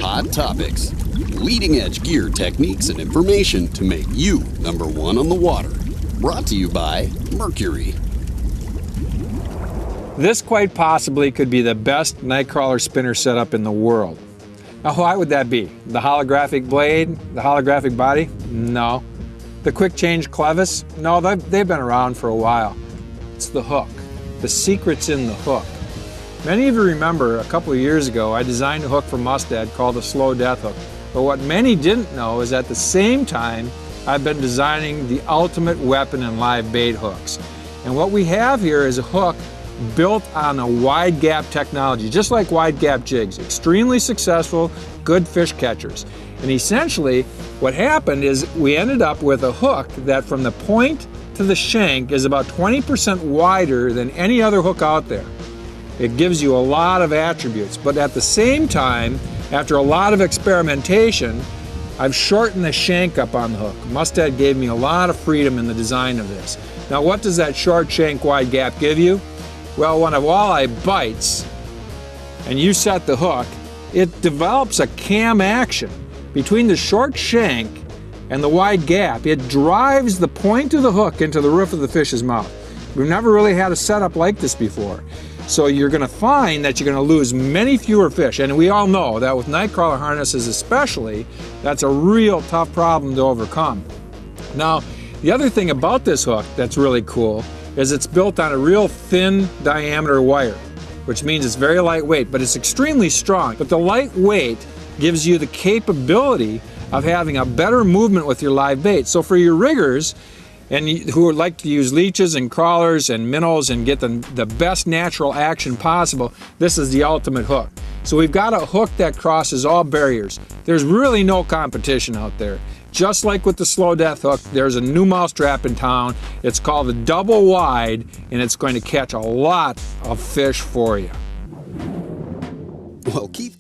hot topics, leading-edge gear techniques and information to make you #1 on the water. Brought to you by Mercury. This quite possibly could be the best nightcrawler spinner setup in the world. Now, why would that be? The holographic blade? The holographic body? No. The quick change clevis? No, they've been around for a while. It's the hook. The secret's in the hook. Many of you remember a couple of years ago I designed a hook for Mustad called the slow death hook. But what many didn't know is at the same time I've been designing the ultimate weapon in live bait hooks. And what we have here is a hook built on a wide gap technology, just like wide gap jigs. Extremely successful, good fish catchers. And essentially what happened is we ended up with a hook that from the point to the shank is about 20% wider than any other hook out there. It gives you a lot of attributes, but at the same time, after a lot of experimentation, I've shortened the shank up on the hook. Mustad gave me a lot of freedom in the design of this. Now, what does that short shank wide gap give you? Well, when a walleye bites and you set the hook, it develops a cam action between the short shank and the wide gap. It drives the point of the hook into the roof of the fish's mouth. We've never really had a setup like this before. So you're going to find that you're going to lose many fewer fish. And we all know that with nightcrawler harnesses especially, that's a real tough problem to overcome. Now, the other thing about this hook that's really cool is it's built on a real thin diameter wire, which means it's very lightweight, but it's extremely strong. But the lightweight gives you the capability of having a better movement with your live bait. So for your riggers, and who would like to use leeches and crawlers and minnows and get the best natural action possible, this is the ultimate hook. So we've got a hook that crosses all barriers. There's really no competition out there. Just like with the slow death hook, there's a new mousetrap in town. It's called the DoubleWide, and it's going to catch a lot of fish for you. Well, Keith